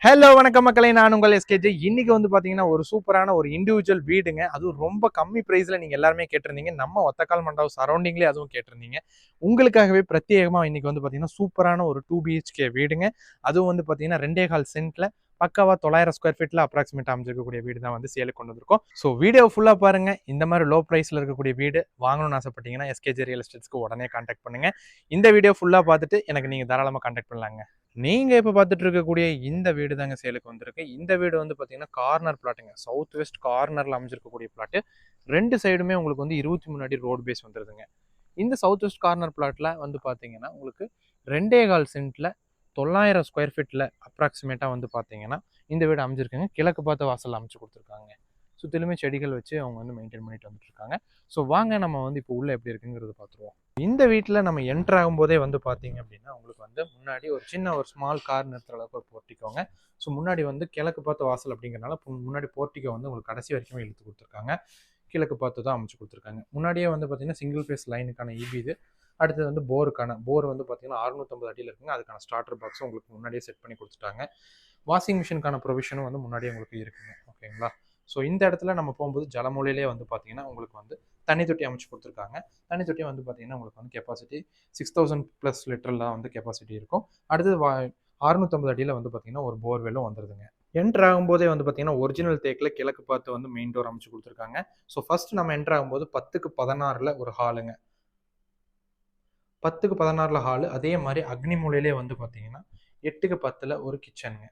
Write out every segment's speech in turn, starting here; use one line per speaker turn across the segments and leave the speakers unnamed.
Hello வணக்கம் மக்களே, நான் உங்கள் எஸ்கேஜே. இன்னைக்கு வந்து பாத்தீங்கன்னா ஒரு சூப்பரான ஒரு இண்டிவிஜுவல் வீடுங்க. அதுவும் ரொம்ப கம்மி பிரைஸ்ல நீங்க எல்லாருமே கேட்டிருந்தீங்க. நம்ம ஒத்தக்கால் மண்டபம் சரௌண்டிங்லேயே அதுவும் கேட்டிருந்தீங்க. உங்களுக்காகவே பிரத்யேகமா இன்னைக்கு வந்து பாத்தீங்கன்னா சூப்பரான ஒரு 2 பிஹெச்கே வீடுங்க. அதுவும் வந்து பாத்தீங்கன்னா 2.25 சென்ட்ல பக்காவா 900 ஸ்கொயர் ஃபீட்ல அப்ராக்சிமேட் அமைஞ்சிருக்கக்கூடிய வீடு தான் வந்து சேலுக்கு கொண்டு வந்திருக்கோம். ஸோ வீடியோ ஃபுல்லா பாருங்க. இந்த மாதிரி லோ பிரைஸ்ல இருக்கக்கூடிய வீடு வாங்கணும்னு ஆசைப்பட்டீங்கன்னா எஸ்கேஜே ரியல் எஸ்டேட்ஸ்க்கு உடனே கான்டாக்ட் பண்ணுங்க. இந்த வீடியோ ஃபுல்லா பார்த்துட்டு எனக்கு நீங்க தாராளமா கான்டாக்ட் பண்ணலாங்க. நீங்க இப்ப பார்த்துட்டு இருக்கக்கூடிய இந்த வீடு தாங்க சேலுக்கு வந்திருக்கு. இந்த வீடு வந்து பாத்தீங்கன்னா கார்னர் பிளாட்டுங்க. சவுத் வெஸ்ட் கார்னர்ல அமைஞ்சிருக்கக்கூடிய பிளாட். ரெண்டு சைடுமே உங்களுக்கு வந்து 23 அடி ரோட் பேஸ் வந்துருதுங்க. இந்த சவுத் வெஸ்ட் கார்னர் பிளாட்ல வந்து பாத்தீங்கன்னா உங்களுக்கு 2.25 சென்ட்ல 900 ஸ்கொயர் ஃபீட்ல அப்ராக்சிமேட்டா வந்து பாத்தீங்கன்னா இந்த வீடு அமைஞ்சிருக்குங்க. கிழக்கு பார்த்த வாசல் அமைச்சு கொடுத்துருக்காங்க. சுத்திலுமே செடிகள் வச்சு அவங்க வந்து மெயின்டைன் பண்ணிட்டு வந்துட்டு இருக்காங்க. ஸோ வாங்க நம்ம வந்து இப்போ உள்ள எப்படி இருக்குங்கிறத பார்த்துருவோம். இந்த வீட்டில் நம்ம என்டர் ஆகும்போதே வந்து பார்த்தீங்க அப்படின்னா உங்களுக்கு வந்து முன்னாடி ஒரு சின்ன ஒரு ஸ்மால் கார் நிறுத்துற அளவுக்கு ஒரு போர்ட்டிக்கோங்க. ஸோ முன்னாடி வந்து கிழக்கு பார்த்த வாசல் அப்படிங்கிறனால முன்னாடி போர்ட்டிக்கோ வந்து உங்களுக்கு கடைசி வரைக்குமே இழுத்து கொடுத்துருக்காங்க. கிழக்கு பார்த்து தான் அமைச்சு கொடுத்துருக்காங்க. முன்னாடியே வந்து பார்த்தீங்கன்னா சிங்கிள் ஃபேஸ் லைனுக்கான இபி இது. அடுத்தது வந்து போர் வந்து பார்த்தீங்கன்னா 650 அடியில் இருக்குங்க. அதுக்கான ஸ்டார்டர் பாக்ஸும் உங்களுக்கு முன்னாடியே செட் பண்ணி கொடுத்துட்டாங்க. வாஷிங் மிஷினுக்கான ப்ரொவிஷனும் வந்து முன்னாடியே உங்களுக்கு இருக்குங்க. ஓகேங்களா? ஸோ இந்த இடத்துல நம்ம போகும்போது ஜலமூலையிலே வந்து பார்த்தீங்கன்னா உங்களுக்கு வந்து தண்ணி தொட்டி அமைச்சு கொடுத்துருக்காங்க. தண்ணி தொட்டி வந்து பார்த்தீங்கன்னா உங்களுக்கு வந்து கெப்பாசிட்டி 6000+ லிட்டர்லாம் வந்து கெப்பாசிட்டி இருக்கும். அடுத்தது 650 அடியில் வந்து பார்த்தீங்கன்னா ஒரு போர்வெல்லும் வந்துருதுங்க. என்டர் ஆகும்போதே வந்து பார்த்தீங்கன்னா ஒரிஜினல் தேக்கில் கிழக்கு பார்த்து வந்து மெயின் டோர் அமைச்சு கொடுத்துருக்காங்க. ஸோ ஃபர்ஸ்ட் நம்ம என்டர் ஆகும்போது 10க்கு 16ல் ஒரு ஹாலுங்க. 10க்கு 16ல் ஹாலு. அதே மாதிரி அக்னி மூலையிலே வந்து பார்த்தீங்கன்னா 8க்கு 10ல் ஒரு கிச்சனுங்க.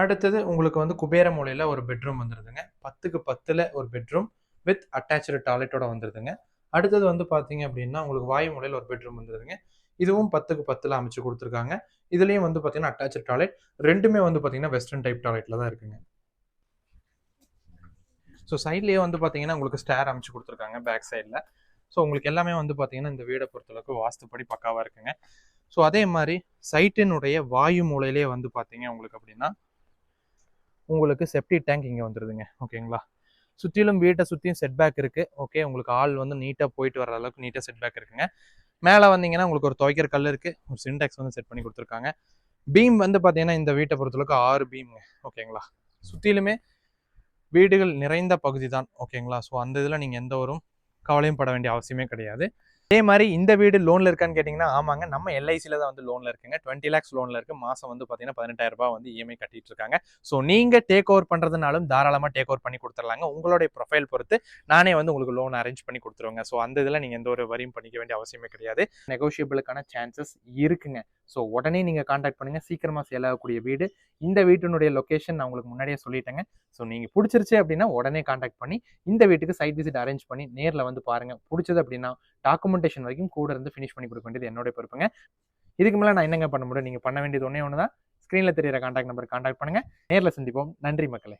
அடுத்தது உங்களுக்கு வந்து குபேர மூலையில் ஒரு பெட்ரூம் வந்துருதுங்க. 10க்கு 10ல் ஒரு பெட்ரூம் வித் அட்டாச்சு டாய்லெட்டோட வந்துருதுங்க. அடுத்தது வந்து பார்த்தீங்க அப்படின்னா உங்களுக்கு வாயு மூலையில் ஒரு பெட்ரூம் வந்துருதுங்க. இதுவும் 10க்கு 10ல் அமைச்சு கொடுத்துருக்காங்க. இதுலேயும் வந்து பார்த்தீங்கன்னா அட்டாச்சு டாய்லெட். ரெண்டுமே வந்து பார்த்தீங்கன்னா வெஸ்டர்ன் டைப் டாய்லெட்டில் தான் இருக்குங்க. ஸோ சைட்லேயே வந்து பார்த்தீங்கன்னா உங்களுக்கு ஸ்டேர் அமைச்சு கொடுத்துருக்காங்க பேக் சைடில். ஸோ உங்களுக்கு எல்லாமே வந்து பார்த்தீங்கன்னா இந்த வீடை பொறுத்தளவுக்கு வாஸ்துப்படி பக்காவாக இருக்குங்க. ஸோ அதே மாதிரி சைட்டினுடைய வாயு மூலையிலே வந்து பார்த்தீங்க உங்களுக்கு அப்படின்னா உங்களுக்கு செப்டி டேங்க் இங்கே வந்துருதுங்க. ஓகேங்களா? சுற்றிலும் வீட்டை சுற்றியும் செட் பேக் இருக்குது. ஓகே, உங்களுக்கு ஆள் வந்து நீட்டாக போயிட்டு வர அளவுக்கு நீட்டாக செட் பேக் இருக்குங்க. மேலே வந்தீங்கன்னா உங்களுக்கு ஒரு துவைக்கிற கல் இருக்குது. ஒரு சின்டெக்ஸ் வந்து செட் பண்ணி கொடுத்துருக்காங்க. பீம் வந்து பார்த்தீங்கன்னா இந்த வீட்டை பொறுத்தளவுக்கு 6 பீம்ங்க. ஓகேங்களா? சுற்றிலுமே வீடுகள் நிறைந்த பகுதி தான். ஓகேங்களா? ஸோ அந்த இதில் நீங்கள் எந்த ஒரு கவலையும் பட வேண்டிய அவசியமே கிடையாது. அதே மாதிரி இந்த வீடு லோன்ல இருக்கான்னு கேட்டிங்கன்னா ஆமாங்க, நம்ம எல்ஐசியில் தான் வந்து லோனில் இருக்குங்க. 20 lakhs லோனில் இருக்குது. மாதம் வந்து பார்த்தீங்கன்னா 18,000 ரூபாய் வந்து இஎம்ஐ கட்டிட்டு இருக்காங்க. ஸோ நீங்கள் டேக் ஓவர் பண்ணுறதுனாலும் தாராளமாக டேக் ஓவர் பண்ணி கொடுத்துடலாங்க. உங்களுடைய ப்ரொஃபைல் பொறுத்து நானே வந்து உங்களுக்கு லோன் அரேஞ்ச் பண்ணி கொடுத்துருவேங்க. ஸோ அந்த இதில் நீங்கள் எந்த ஒரு வரியும் பண்ணிக்க வேண்டிய அவசியமே கிடையாது. நெகோஷியபிளுக்கான சான்சஸ் இருக்குங்க. ஸோ உடனே நீங்கள் கான்டாக்ட் பண்ணுங்கள். சீக்கிரமாக சேல் ஆகக்கூடிய வீடு. இந்த வீட்டினுடைய லொக்கேஷன் நான் உங்களுக்கு முன்னாடியே சொல்லிட்டேங்க. ஸோ நீங்கள் பிடிச்சிருச்சு அப்படின்னா உடனே கான்டாக்ட் பண்ணி இந்த வீட்டுக்கு சைட் விசிட் அரேஞ்ச் பண்ணி நேரில் வந்து பாருங்கள். பிடிச்சது அப்படின்னா டாக்குமெண்டேஷன் வரைக்கும் கூட இருந்து ஃபினிஷ் பண்ணி கொடுக்க வேண்டியது என்னோட பொறுப்புங்க. இதுக்கு மேலே நான் என்னங்க பண்ண முடியும்? நீங்கள் பண்ண வேண்டியது ஒன்றே ஒன்று தான். ஸ்க்ரீனில் தெரியிற கான்டாக்ட் நம்பருக்கு கான்டாக்ட் பண்ணுங்கள். நேரில் சந்திப்போம். நன்றி மக்களே.